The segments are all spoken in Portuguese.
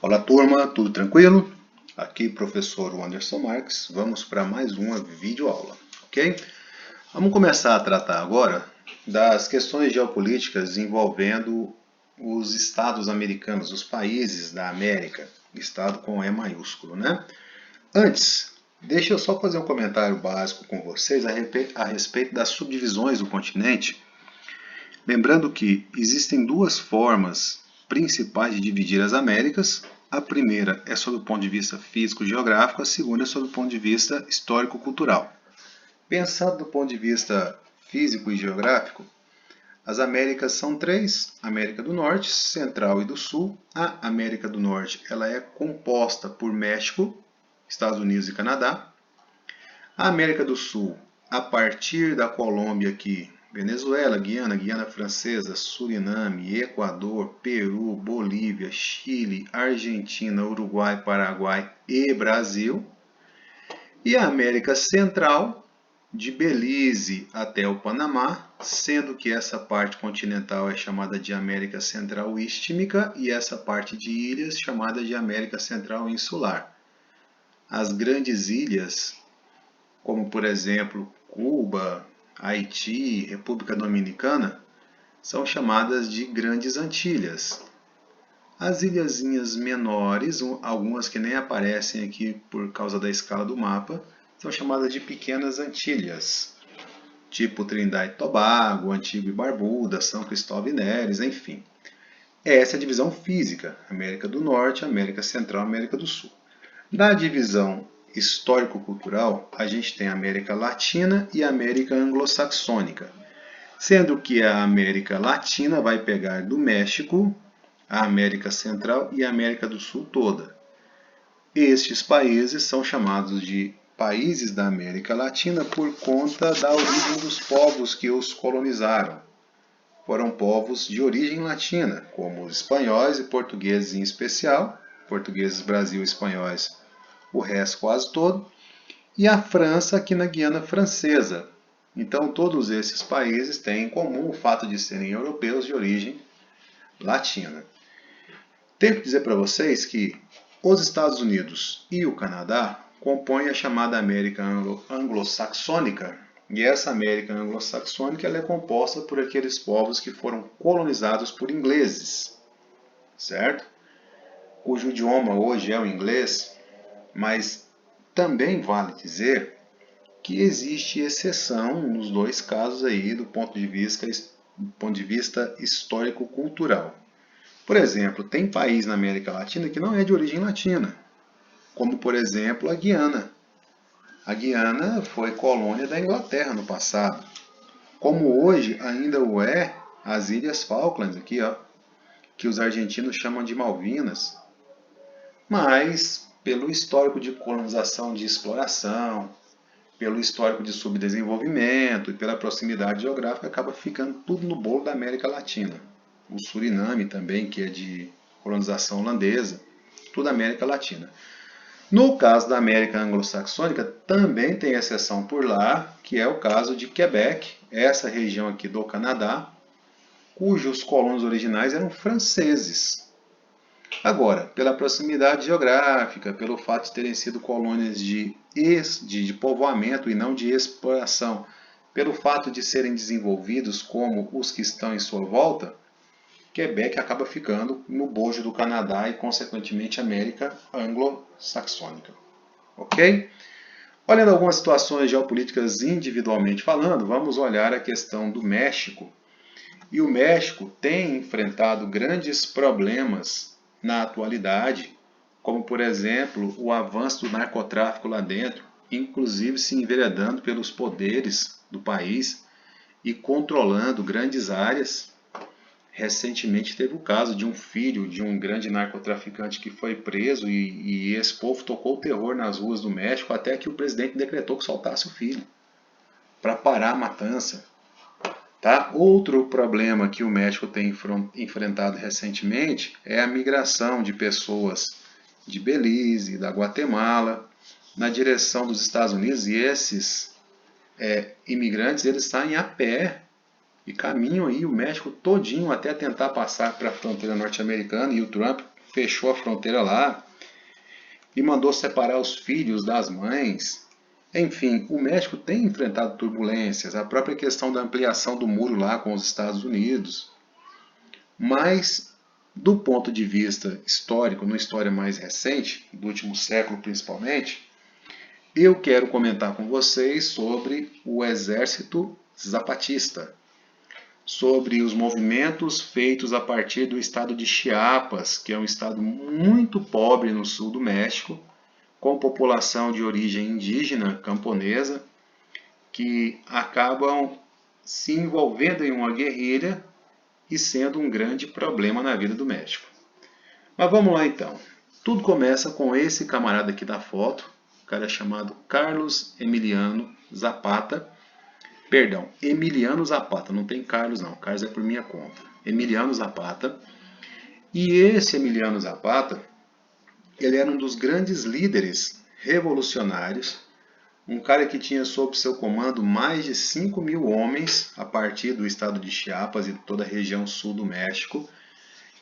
Olá turma, tudo tranquilo? Aqui professor Anderson Marques, vamos para mais uma videoaula, ok? Vamos começar a tratar agora das questões geopolíticas envolvendo os estados americanos, os países da América, estado com E maiúsculo, né? Antes, deixa eu só fazer um comentário básico com vocês a respeito das subdivisões do continente, lembrando que existem duas formas principais de dividir as Américas. A primeira é sob o ponto de vista físico-geográfico, a segunda é sob o ponto de vista histórico-cultural. Pensando do ponto de vista físico e geográfico, as Américas são três: América do Norte, Central e do Sul. A América do Norte ela é composta por México, Estados Unidos e Canadá. A América do Sul, a partir da Colômbia aqui, Venezuela, Guiana Francesa, Suriname, Equador, Peru, Bolívia, Chile, Argentina, Uruguai, Paraguai e Brasil. E a América Central, de Belize até o Panamá, sendo que essa parte continental é chamada de América Central Istmica e essa parte de ilhas chamada de América Central Insular. As grandes ilhas, como por exemplo Cuba, Haiti, República Dominicana, são chamadas de Grandes Antilhas. As ilhazinhas menores, algumas que nem aparecem aqui por causa da escala do mapa, são chamadas de Pequenas Antilhas, tipo Trindade e Tobago, Antigua e Barbuda, São Cristóvão e Neves, enfim. Essa é a divisão física, América do Norte, América Central, América do Sul. Na divisão histórico-cultural, a gente tem a América Latina e a América Anglo-Saxônica, sendo que a América Latina vai pegar do México, a América Central e a América do Sul toda. Estes países são chamados de países da América Latina por conta da origem dos povos que os colonizaram. Foram povos de origem latina, como os espanhóis e portugueses em especial, portugueses Brasil e espanhóis o resto quase todo, e a França aqui na Guiana Francesa. Então todos esses países têm em comum o fato de serem europeus de origem latina. Tenho que dizer para vocês que os Estados Unidos e o Canadá compõem a chamada América Anglo-Saxônica, e essa América Anglo-Saxônica ela é composta por aqueles povos que foram colonizados por ingleses, certo? Cujo idioma hoje é o inglês, mas também vale dizer que existe exceção nos dois casos aí do ponto de vista histórico-cultural. Por exemplo, tem país na América Latina que não é de origem latina, como por exemplo a Guiana. A Guiana foi colônia da Inglaterra no passado, como hoje ainda o é as Ilhas Falklands aqui, ó, que os argentinos chamam de Malvinas. Mas pelo histórico de colonização, de exploração, pelo histórico de subdesenvolvimento e pela proximidade geográfica, acaba ficando tudo no bolo da América Latina. O Suriname também, que é de colonização holandesa, tudo América Latina. No caso da América Anglo-Saxônica, também tem exceção por lá, que é o caso de Quebec, essa região aqui do Canadá, cujos colonos originais eram franceses. Agora, pela proximidade geográfica, pelo fato de terem sido colônias de povoamento e não de exploração, pelo fato de serem desenvolvidos como os que estão em sua volta, Quebec acaba ficando no bojo do Canadá e, consequentemente, América Anglo-Saxônica. Ok? Olhando algumas situações geopolíticas individualmente falando, vamos olhar a questão do México. E o México tem enfrentado grandes problemas na atualidade, como por exemplo o avanço do narcotráfico lá dentro, inclusive se enveredando pelos poderes do país e controlando grandes áreas. Recentemente teve o caso de um filho de um grande narcotraficante que foi preso e esse povo tocou o terror nas ruas do México até que o presidente decretou que soltasse o filho para parar a matança. Tá? Outro problema que o México tem enfrentado recentemente é a migração de pessoas de Belize, da Guatemala, na direção dos Estados Unidos, e esses imigrantes eles saem a pé e caminham aí o México todinho até tentar passar para a fronteira norte-americana, e o Trump fechou a fronteira lá e mandou separar os filhos das mães. Enfim, o México tem enfrentado turbulências, a própria questão da ampliação do muro lá com os Estados Unidos. Mas, do ponto de vista histórico, numa história mais recente, do último século principalmente, eu quero comentar com vocês sobre o Exército Zapatista, sobre os movimentos feitos a partir do estado de Chiapas, que é um estado muito pobre no sul do México, com população de origem indígena, camponesa, que acabam se envolvendo em uma guerrilha e sendo um grande problema na vida do México. Mas vamos lá então. Tudo começa com esse camarada aqui da foto, o cara é chamado Carlos Emiliano Zapata. Perdão, Emiliano Zapata, não tem Carlos não, Carlos é por minha conta. Emiliano Zapata. E esse Emiliano Zapata, ele era um dos grandes líderes revolucionários, um cara que tinha sob seu comando mais de 5.000 homens a partir do estado de Chiapas e toda a região sul do México,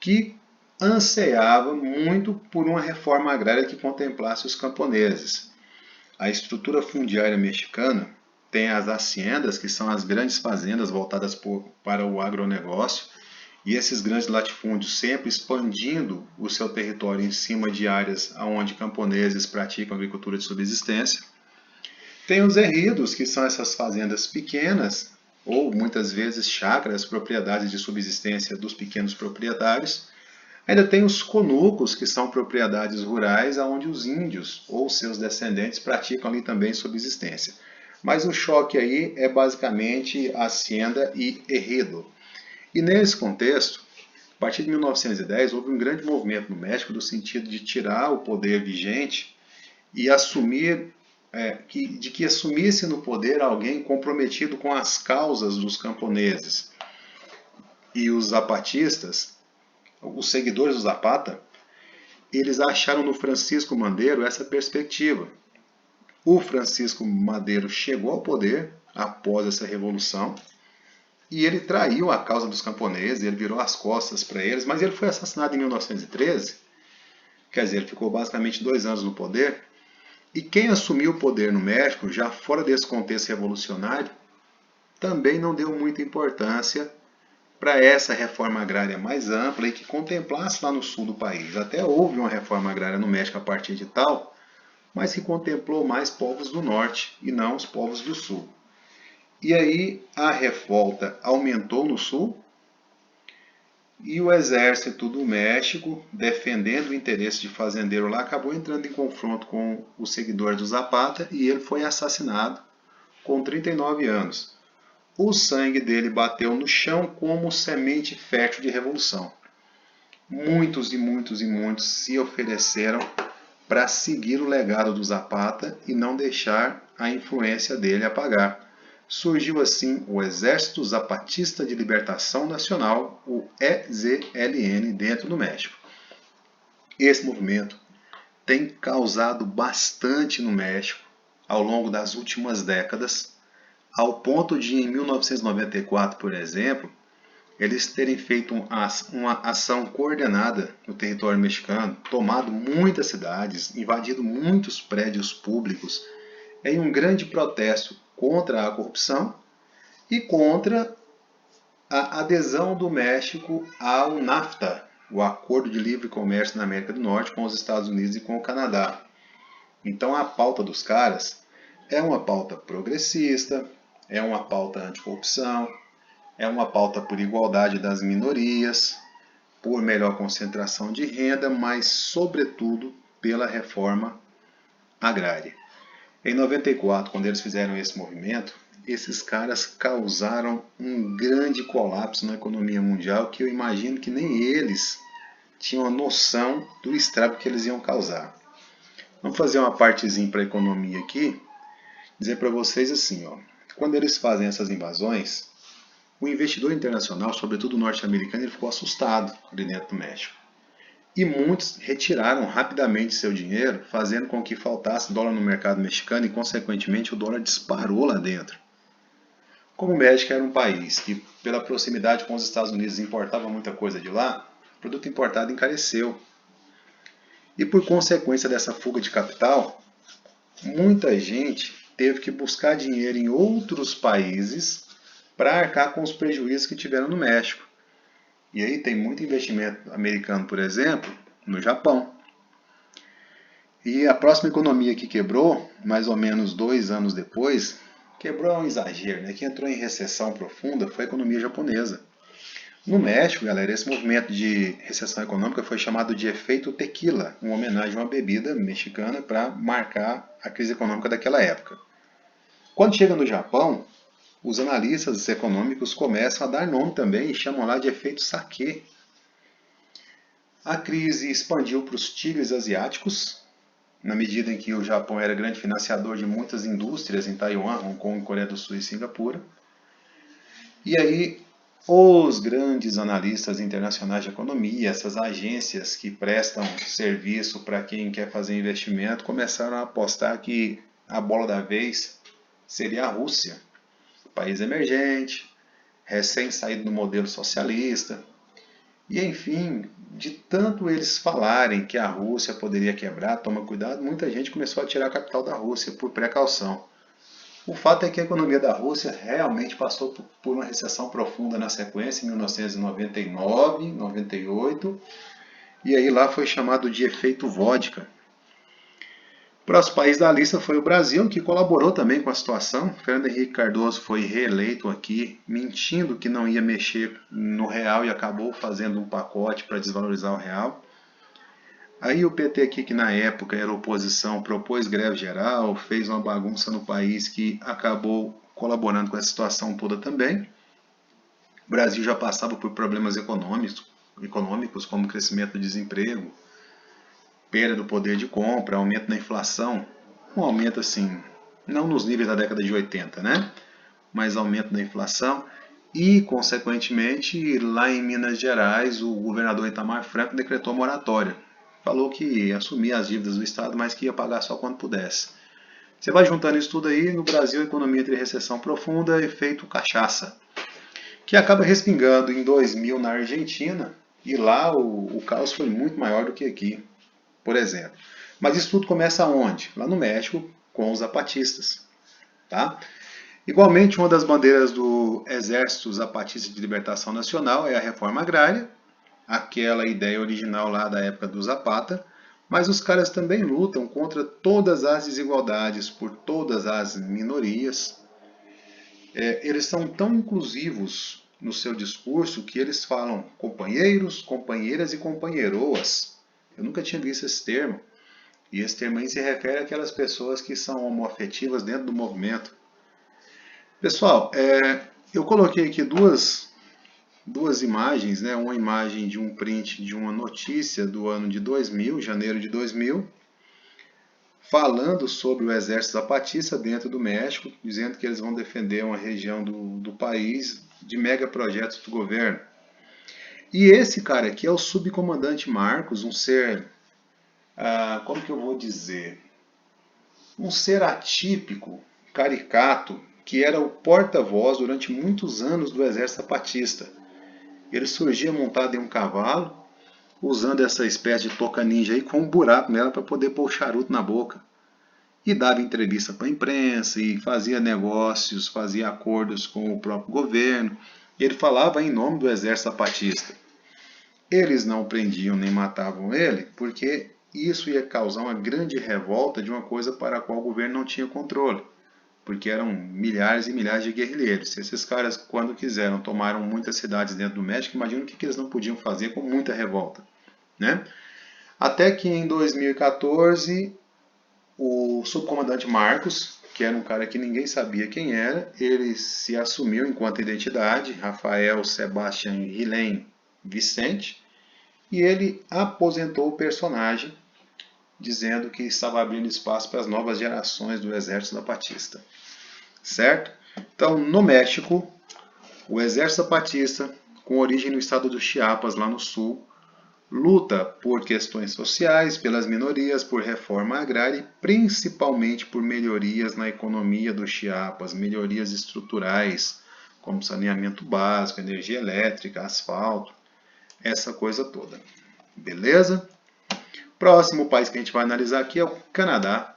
que ansiava muito por uma reforma agrária que contemplasse os camponeses. A estrutura fundiária mexicana tem as haciendas, que são as grandes fazendas voltadas para o agronegócio, e esses grandes latifúndios sempre expandindo o seu território em cima de áreas onde camponeses praticam agricultura de subsistência. Tem os ejidos, que são essas fazendas pequenas, ou muitas vezes chácaras, propriedades de subsistência dos pequenos proprietários. Ainda tem os conucos, que são propriedades rurais, onde os índios ou seus descendentes praticam ali também subsistência. Mas o choque aí é basicamente hacienda e ejido. E nesse contexto, a partir de 1910, houve um grande movimento no México no sentido de tirar o poder vigente e assumir, de que assumisse no poder alguém comprometido com as causas dos camponeses. E os zapatistas, os seguidores do Zapata, eles acharam no Francisco Madero essa perspectiva. O Francisco Madero chegou ao poder após essa revolução e ele traiu a causa dos camponeses, ele virou as costas para eles, mas ele foi assassinado em 1913, quer dizer, ele ficou basicamente 2 anos no poder, e quem assumiu o poder no México, já fora desse contexto revolucionário, também não deu muita importância para essa reforma agrária mais ampla e que contemplasse lá no sul do país. Até houve uma reforma agrária no México a partir de tal, mas que contemplou mais povos do norte e não os povos do sul. E aí a revolta aumentou no sul e o exército do México, defendendo o interesse de fazendeiro lá, acabou entrando em confronto com os seguidores do Zapata e ele foi assassinado com 39 anos. O sangue dele bateu no chão como semente fértil de revolução. Muitos e muitos e muitos se ofereceram para seguir o legado do Zapata e não deixar a influência dele apagar. Surgiu assim o Exército Zapatista de Libertação Nacional, o EZLN, dentro do México. Esse movimento tem causado bastante no México ao longo das últimas décadas, ao ponto de, em 1994, por exemplo, eles terem feito uma ação coordenada no território mexicano, tomado muitas cidades, invadido muitos prédios públicos, em um grande protesto contra a corrupção e contra a adesão do México ao NAFTA, o Acordo de Livre Comércio na América do Norte com os Estados Unidos e com o Canadá. Então a pauta dos caras é uma pauta progressista, é uma pauta anticorrupção, é uma pauta por igualdade das minorias, por melhor concentração de renda, mas sobretudo pela reforma agrária. Em 94, quando eles fizeram esse movimento, esses caras causaram um grande colapso na economia mundial que eu imagino que nem eles tinham a noção do estrago que eles iam causar. Vamos fazer uma partezinha para a economia aqui, dizer para vocês assim, ó, quando eles fazem essas invasões, o investidor internacional, sobretudo o norte-americano, ele ficou assustado ali dentro do México. E muitos retiraram rapidamente seu dinheiro, fazendo com que faltasse dólar no mercado mexicano e, consequentemente, o dólar disparou lá dentro. Como o México era um país que, pela proximidade com os Estados Unidos, importava muita coisa de lá, o produto importado encareceu. E por consequência dessa fuga de capital, muita gente teve que buscar dinheiro em outros países para arcar com os prejuízos que tiveram no México. E aí tem muito investimento americano, por exemplo, no Japão. E a próxima economia que quebrou, mais ou menos 2 anos depois, quebrou é um exagero, né? Que entrou em recessão profunda foi a economia japonesa. No México, galera, esse movimento de recessão econômica foi chamado de efeito tequila, uma homenagem a uma bebida mexicana para marcar a crise econômica daquela época. Quando chega no Japão, os analistas econômicos começam a dar nome também e chamam lá de efeito sake. A crise expandiu para os tigres asiáticos, na medida em que o Japão era grande financiador de muitas indústrias em Taiwan, Hong Kong, Coreia do Sul e Singapura. E aí, os grandes analistas internacionais de economia, essas agências que prestam serviço para quem quer fazer investimento, começaram a apostar que a bola da vez seria a Rússia, país emergente, recém-saído do modelo socialista. E enfim, de tanto eles falarem que a Rússia poderia quebrar, toma cuidado, muita gente começou a tirar a capital da Rússia por precaução. O fato é que a economia da Rússia realmente passou por uma recessão profunda na sequência, em 1999, 98, e aí lá foi chamado de efeito vodka. O próximo país da lista foi o Brasil, que colaborou também com a situação. Fernando Henrique Cardoso foi reeleito aqui, mentindo que não ia mexer no real e acabou fazendo um pacote para desvalorizar o real. Aí o PT aqui, que na época era oposição, propôs greve geral, fez uma bagunça no país que acabou colaborando com essa situação toda também. O Brasil já passava por problemas econômicos como crescimento do desemprego, perda do poder de compra, aumento da inflação, um aumento assim, não nos níveis da década de 80, né? Mas aumento da inflação e, consequentemente, lá em Minas Gerais, o governador Itamar Franco decretou moratória. Falou que ia assumir as dívidas do Estado, mas que ia pagar só quando pudesse. Você vai juntando isso tudo aí, no Brasil a economia entre recessão profunda e efeito cachaça, que acaba respingando em 2000 na Argentina, e lá o caos foi muito maior do que aqui, por exemplo. Mas isso tudo começa onde? Lá no México, com os zapatistas. Tá? Igualmente, uma das bandeiras do Exército Zapatista de Libertação Nacional é a reforma agrária, aquela ideia original lá da época do Zapata, mas os caras também lutam contra todas as desigualdades, por todas as minorias. Eles são tão inclusivos no seu discurso que eles falam companheiros, companheiras e companheiroas. Eu nunca tinha visto esse termo. E esse termo aí se refere àquelas pessoas que são homoafetivas dentro do movimento. Pessoal, eu coloquei aqui duas imagens, né? Uma imagem de um print de uma notícia do ano de 2000, janeiro de 2000, falando sobre o exército zapatista dentro do México, dizendo que eles vão defender uma região do país de megaprojetos do governo. E esse cara aqui é o subcomandante Marcos, um ser, como que eu vou dizer? Um ser atípico, caricato, que era o porta-voz durante muitos anos do exército zapatista. Ele surgia montado em um cavalo, usando essa espécie de touca ninja aí com um buraco nela para poder pôr o charuto na boca. E dava entrevista para a imprensa, e fazia negócios, fazia acordos com o próprio governo. Ele falava em nome do exército zapatista. Eles não prendiam nem matavam ele, porque isso ia causar uma grande revolta de uma coisa para a qual o governo não tinha controle. Porque eram milhares e milhares de guerrilheiros. Se esses caras, quando quiseram, tomaram muitas cidades dentro do México, imagina o que eles não podiam fazer com muita revolta. Né? Até que em 2014, o subcomandante Marcos, que era um cara que ninguém sabia quem era, ele se assumiu enquanto identidade, Rafael Sebastian Hillen Vicente, e ele aposentou o personagem, dizendo que estava abrindo espaço para as novas gerações do exército zapatista. Certo? Então, no México, o exército zapatista, com origem no estado do Chiapas, lá no sul, luta por questões sociais, pelas minorias, por reforma agrária e principalmente por melhorias na economia do Chiapas, melhorias estruturais, como saneamento básico, energia elétrica, asfalto, essa coisa toda. Beleza? Próximo país que a gente vai analisar aqui é o Canadá.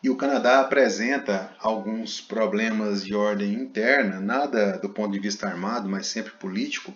E o Canadá apresenta alguns problemas de ordem interna, nada do ponto de vista armado, mas sempre político,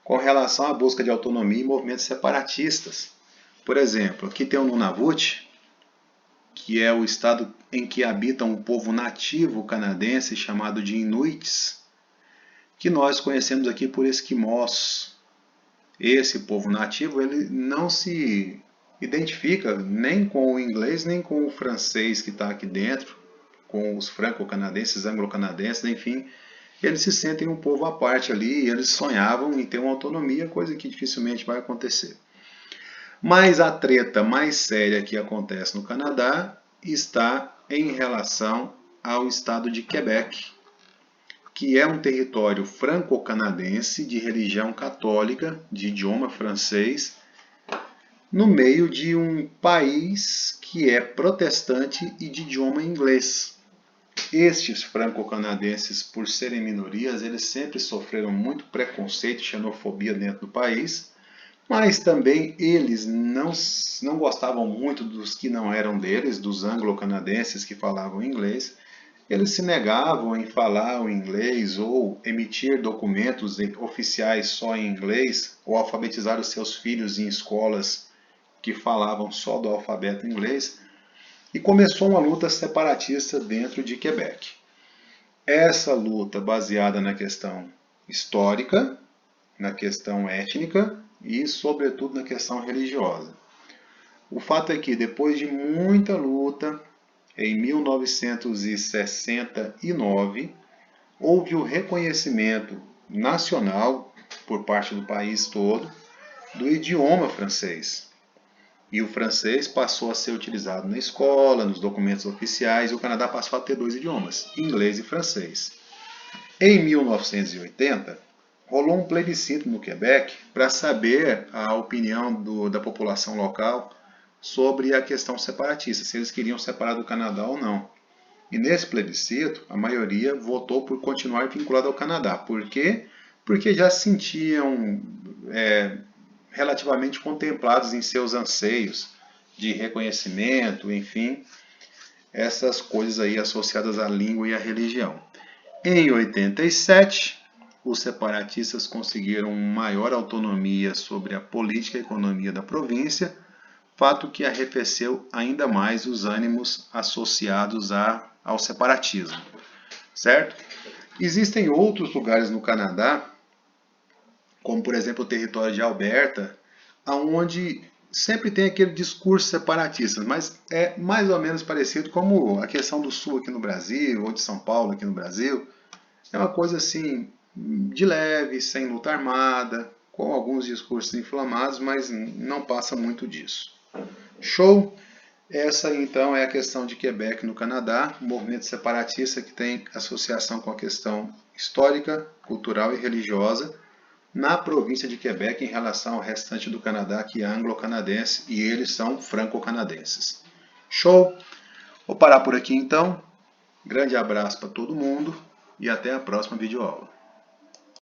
com relação à busca de autonomia e movimentos separatistas. Por exemplo, aqui tem o Nunavut, que é o estado em que habita um povo nativo canadense chamado de Inuits, que nós conhecemos aqui por esquimós. Esse povo nativo ele não se identifica nem com o inglês nem com o francês que está aqui dentro, com os franco-canadenses, anglo-canadenses, enfim, eles se sentem um povo à parte ali e eles sonhavam em ter uma autonomia, coisa que dificilmente vai acontecer. Mas a treta mais séria que acontece no Canadá está em relação ao estado de Quebec, que é um território franco-canadense de religião católica, de idioma francês, no meio de um país que é protestante e de idioma inglês. Estes franco-canadenses, por serem minorias, eles sempre sofreram muito preconceito e xenofobia dentro do país, mas também eles não gostavam muito dos que não eram deles, dos anglo-canadenses que falavam inglês. Eles se negavam em falar o inglês ou emitir documentos oficiais só em inglês ou alfabetizar os seus filhos em escolas que falavam só do alfabeto inglês. E começou uma luta separatista dentro de Quebec. Essa luta baseada na questão histórica, na questão étnica e, sobretudo, na questão religiosa. O fato é que, depois de muita luta, em 1969, houve o reconhecimento nacional, por parte do país todo, do idioma francês. E o francês passou a ser utilizado na escola, nos documentos oficiais, e o Canadá passou a ter dois idiomas, inglês e francês. Em 1980, rolou um plebiscito no Quebec para saber a opinião da população local sobre a questão separatista, se eles queriam separar do Canadá ou não. E nesse plebiscito, a maioria votou por continuar vinculado ao Canadá. Por quê? Porque já se sentiam relativamente contemplados em seus anseios de reconhecimento, enfim, essas coisas aí associadas à língua e à religião. Em 87, os separatistas conseguiram maior autonomia sobre a política e economia da província, fato que arrefeceu ainda mais os ânimos associados ao separatismo, certo? Existem outros lugares no Canadá, como por exemplo o território de Alberta, onde sempre tem aquele discurso separatista, mas é mais ou menos parecido como a questão do Sul aqui no Brasil, ou de São Paulo aqui no Brasil. É uma coisa assim, de leve, sem luta armada, com alguns discursos inflamados, mas não passa muito disso. Show? Essa então é a questão de Quebec no Canadá, um movimento separatista que tem associação com a questão histórica, cultural e religiosa na província de Quebec em relação ao restante do Canadá, que é anglo-canadense, e eles são franco-canadenses. Show? Vou parar por aqui então. Grande abraço para todo mundo e até a próxima videoaula.